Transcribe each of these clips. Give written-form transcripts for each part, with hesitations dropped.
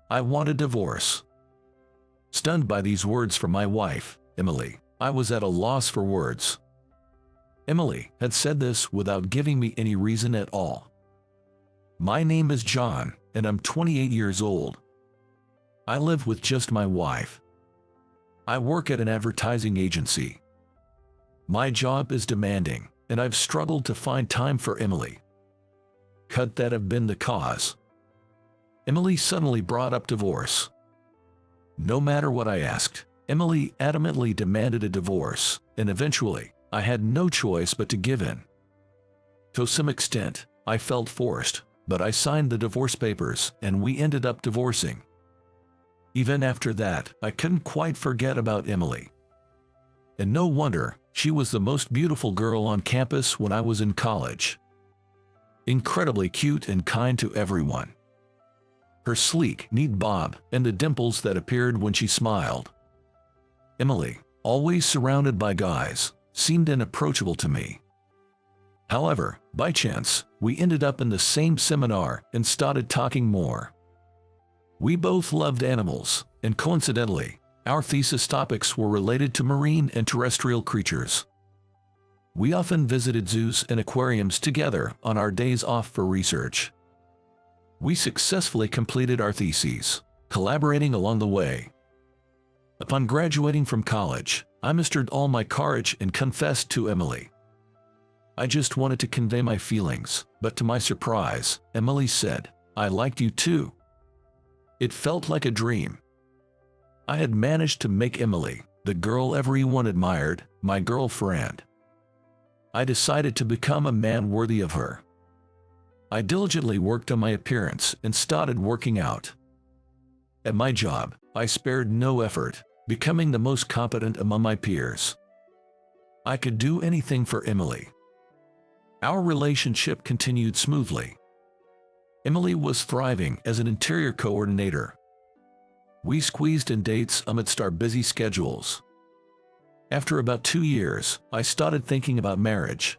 I want a divorce." Stunned by these words from my wife, Emily, I was at a loss for words. Emily had said this without giving me any reason at all. "My name is John, and I'm 28 years old. I live with just my wife. I work at an advertising agency. My job is demanding, and I've struggled to find time for Emily. Could that have been the cause?" Emily suddenly brought up divorce. No matter what I asked, Emily adamantly demanded a divorce, and eventually, I had no choice but to give in. To some extent, I felt forced, but I signed the divorce papers and we ended up divorcing. Even after that, I couldn't quite forget about Emily. And no wonder, she was the most beautiful girl on campus when I was in college. Incredibly cute and kind to everyone. Her sleek, neat bob, and the dimples that appeared when she smiled. Emily, always surrounded by guys, seemed unapproachable to me. However, by chance, we ended up in the same seminar and started talking more. We both loved animals, and coincidentally, our thesis topics were related to marine and terrestrial creatures. We often visited zoos and aquariums together on our days off for research. We successfully completed our theses, collaborating along the way. Upon graduating from college, I mustered all my courage and confessed to Emily. I just wanted to convey my feelings, but to my surprise, Emily said, "I liked you too." It felt like a dream. I had managed to make Emily, the girl everyone admired, my girlfriend. I decided to become a man worthy of her. I diligently worked on my appearance and started working out. At my job, I spared no effort, becoming the most competent among my peers. I could do anything for Emily. Our relationship continued smoothly. Emily was thriving as an interior coordinator. We squeezed in dates amidst our busy schedules. After about 2 years, I started thinking about marriage.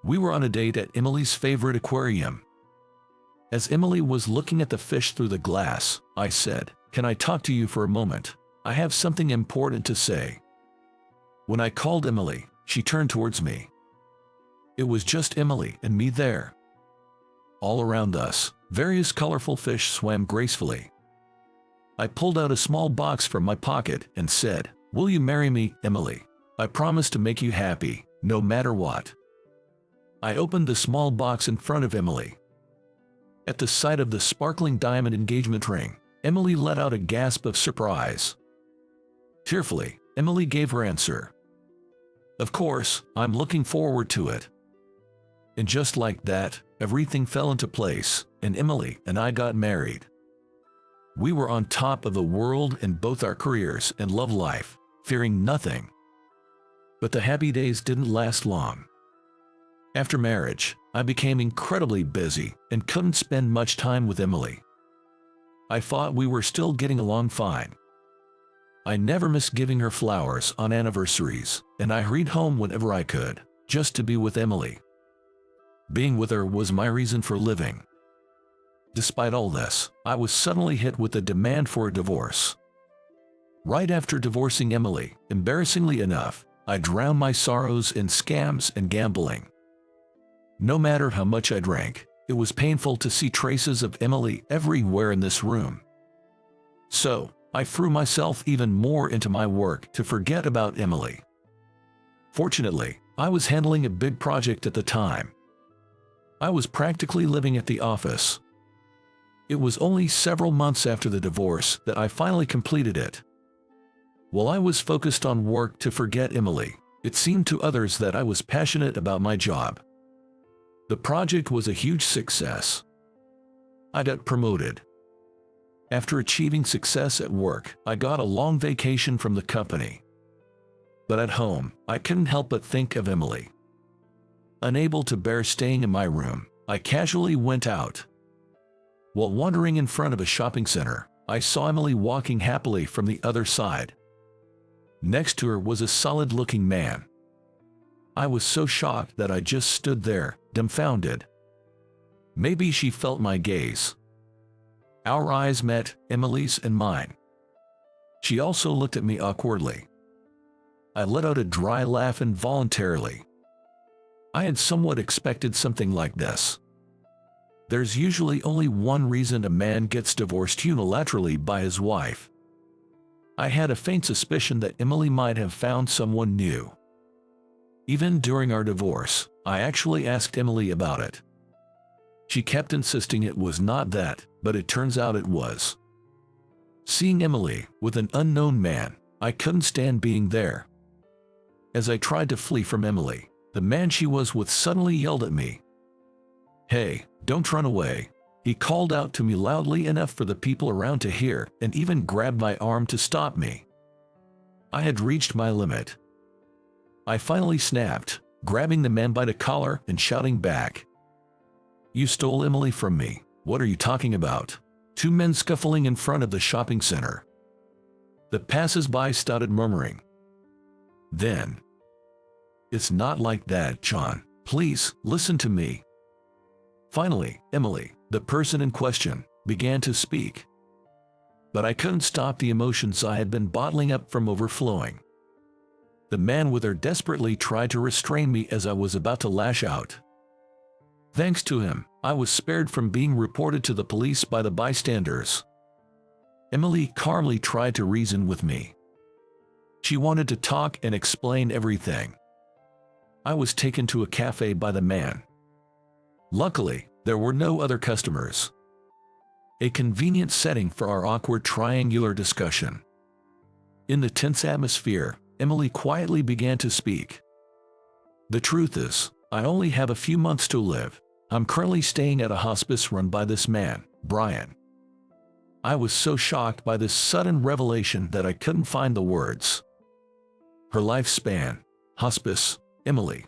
We were on a date at Emily's favorite aquarium. As Emily was looking at the fish through the glass, I said, "Can I talk to you for a moment? I have something important to say." When I called Emily, she turned towards me. It was just Emily and me there. All around us, various colorful fish swam gracefully. I pulled out a small box from my pocket and said, "Will you marry me, Emily? I promise to make you happy, no matter what." I opened the small box in front of Emily. At the sight of the sparkling diamond engagement ring, Emily let out a gasp of surprise. Tearfully, Emily gave her answer. "Of course, I'm looking forward to it." And just like that, everything fell into place, and Emily and I got married. We were on top of the world in both our careers and love life, fearing nothing. But the happy days didn't last long. After marriage, I became incredibly busy and couldn't spend much time with Emily. I thought we were still getting along fine. I never missed giving her flowers on anniversaries, and I hurried home whenever I could, just to be with Emily. Being with her was my reason for living. Despite all this, I was suddenly hit with a demand for a divorce. Right after divorcing Emily, embarrassingly enough, I drowned my sorrows in scams and gambling. No matter how much I drank, it was painful to see traces of Emily everywhere in this room. So, I threw myself even more into my work to forget about Emily. Fortunately, I was handling a big project at the time. I was practically living at the office. It was only several months after the divorce that I finally completed it. While I was focused on work to forget Emily, it seemed to others that I was passionate about my job. The project was a huge success. I got promoted. After achieving success at work, I got a long vacation from the company. But at home, I couldn't help but think of Emily. Unable to bear staying in my room, I casually went out. While wandering in front of a shopping center, I saw Emily walking happily from the other side. Next to her was a solid-looking man. I was so shocked that I just stood there, dumbfounded. Maybe she felt my gaze. Our eyes met, Emily's and mine. She also looked at me awkwardly. I let out a dry laugh involuntarily. I had somewhat expected something like this. There's usually only one reason a man gets divorced unilaterally by his wife. I had a faint suspicion that Emily might have found someone new. Even during our divorce, I actually asked Emily about it. She kept insisting it was not that, but it turns out it was. Seeing Emily with an unknown man, I couldn't stand being there. As I tried to flee from Emily, the man she was with suddenly yelled at me. "Hey, don't run away," he called out to me loudly enough for the people around to hear, and even grabbed my arm to stop me. I had reached my limit. I finally snapped, grabbing the man by the collar and shouting back, "You stole Emily from me. What are you talking about?" Two men scuffling in front of the shopping center. The passers-by started murmuring. Then, "It's not like that, John. Please, listen to me." Finally, Emily, the person in question, began to speak. But I couldn't stop the emotions I had been bottling up from overflowing. The man with her desperately tried to restrain me as I was about to lash out. Thanks to him, I was spared from being reported to the police by the bystanders. Emily calmly tried to reason with me. She wanted to talk and explain everything. I was taken to a cafe by the man. Luckily, there were no other customers. A convenient setting for our awkward triangular discussion. In the tense atmosphere, Emily quietly began to speak. "The truth is, I only have a few months to live. I'm currently staying at a hospice run by this man, Brian." I was so shocked by this sudden revelation that I couldn't find the words. Her lifespan, hospice, Emily.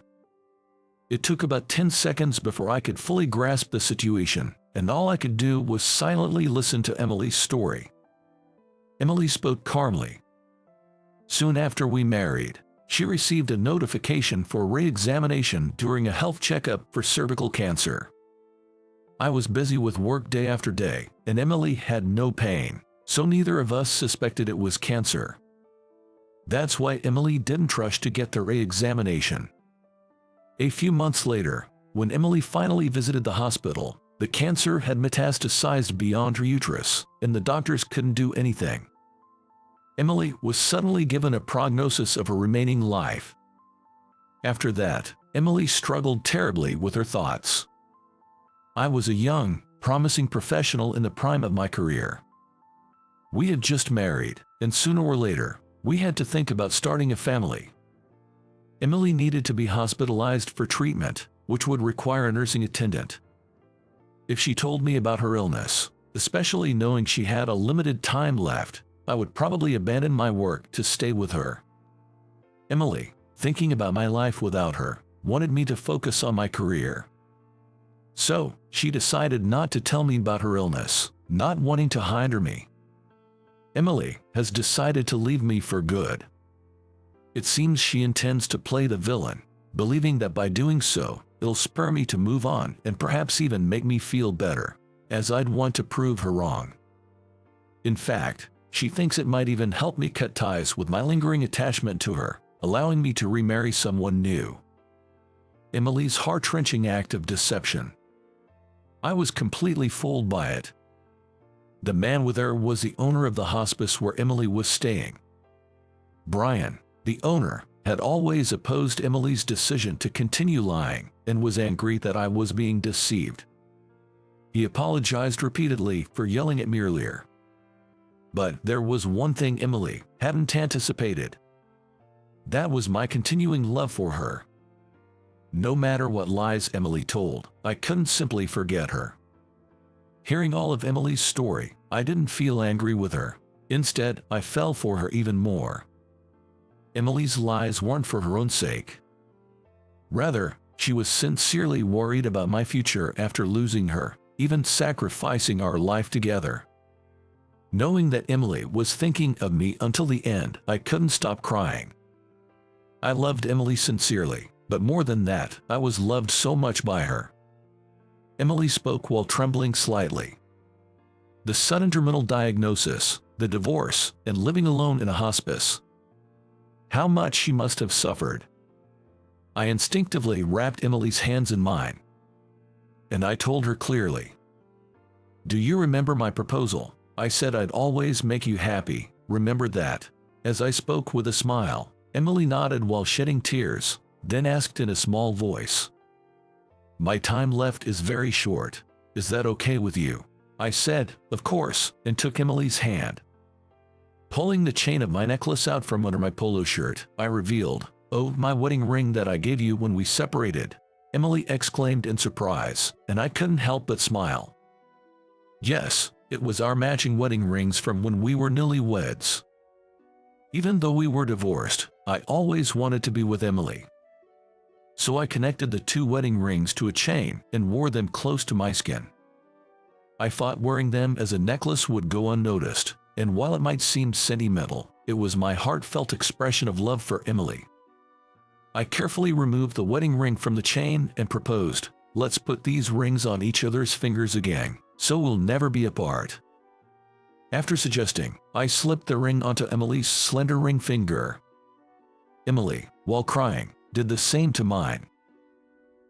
It took about 10 seconds before I could fully grasp the situation, and all I could do was silently listen to Emily's story. Emily spoke calmly. Soon after we married, she received a notification for re-examination during a health checkup for cervical cancer. I was busy with work day after day, and Emily had no pain, so neither of us suspected it was cancer. That's why Emily didn't rush to get the re-examination. A few months later, when Emily finally visited the hospital, the cancer had metastasized beyond her uterus, and the doctors couldn't do anything. Emily was suddenly given a prognosis of her remaining life. After that, Emily struggled terribly with her thoughts. I was a young, promising professional in the prime of my career. We had just married, and sooner or later, we had to think about starting a family. Emily needed to be hospitalized for treatment, which would require a nursing attendant. If she told me about her illness, especially knowing she had a limited time left, I would probably abandon my work to stay with her. Emily, thinking about my life without her, wanted me to focus on my career. So, she decided not to tell me about her illness, not wanting to hinder me. Emily has decided to leave me for good. It seems she intends to play the villain, believing that by doing so, it'll spur me to move on and perhaps even make me feel better, as I'd want to prove her wrong. In fact, she thinks it might even help me cut ties with my lingering attachment to her, allowing me to remarry someone new. Emily's heart-wrenching act of deception. I was completely fooled by it. The man with her was the owner of the hospice where Emily was staying. Brian, the owner, had always opposed Emily's decision to continue lying and was angry that I was being deceived. He apologized repeatedly for yelling at me earlier. But there was one thing Emily hadn't anticipated. That was my continuing love for her. No matter what lies Emily told, I couldn't simply forget her. Hearing all of Emily's story, I didn't feel angry with her. Instead, I fell for her even more. Emily's lies weren't for her own sake. Rather, she was sincerely worried about my future after losing her, even sacrificing our life together. Knowing that Emily was thinking of me until the end, I couldn't stop crying. I loved Emily sincerely, but more than that, I was loved so much by her. Emily spoke while trembling slightly. The sudden terminal diagnosis, the divorce, and living alone in a hospice. How much she must have suffered. I instinctively wrapped Emily's hands in mine. And I told her clearly. Do you remember my proposal? I said I'd always make you happy, remember that? As I spoke with a smile, Emily nodded while shedding tears, then asked in a small voice. My time left is very short. Is that okay with you? I said, of course, and took Emily's hand. Pulling the chain of my necklace out from under my polo shirt, I revealed, oh, my wedding ring that I gave you when we separated. Emily exclaimed in surprise, and I couldn't help but smile. Yes, it was our matching wedding rings from when we were newlyweds. Even though we were divorced, I always wanted to be with Emily. So I connected the two wedding rings to a chain and wore them close to my skin. I thought wearing them as a necklace would go unnoticed, and while it might seem sentimental, it was my heartfelt expression of love for Emily. I carefully removed the wedding ring from the chain and proposed, let's put these rings on each other's fingers again, so we'll never be apart. After suggesting, I slipped the ring onto Emily's slender ring finger. Emily, while crying, did the same to mine.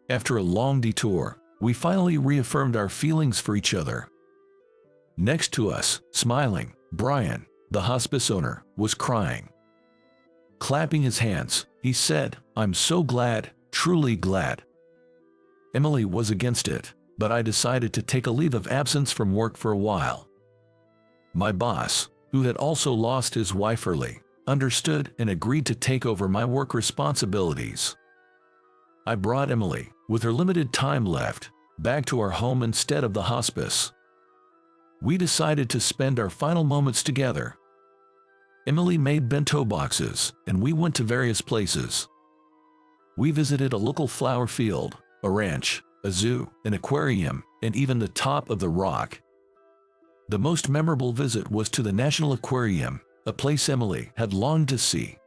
After a long detour, we finally reaffirmed our feelings for each other. Next to us, smiling, Brian, the hospice owner, was crying. Clapping his hands, he said, I'm so glad, truly glad. Emily was against it, but I decided to take a leave of absence from work for a while. My boss, who had also lost his wife early, understood and agreed to take over my work responsibilities. I brought Emily, with her limited time left, back to our home instead of the hospice. We decided to spend our final moments together. Emily made bento boxes, and we went to various places. We visited a local flower field, a ranch, a zoo, an aquarium, and even the top of the rock. The most memorable visit was to the National Aquarium, a place Emily had longed to see.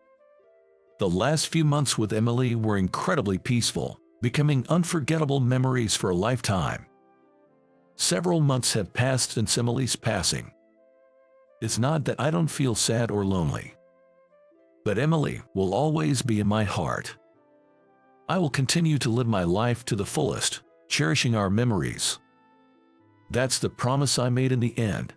The last few months with Emily were incredibly peaceful, becoming unforgettable memories for a lifetime. Several months have passed since Emily's passing. It's not that I don't feel sad or lonely. But Emily will always be in my heart. I will continue to live my life to the fullest, cherishing our memories. That's the promise I made in the end.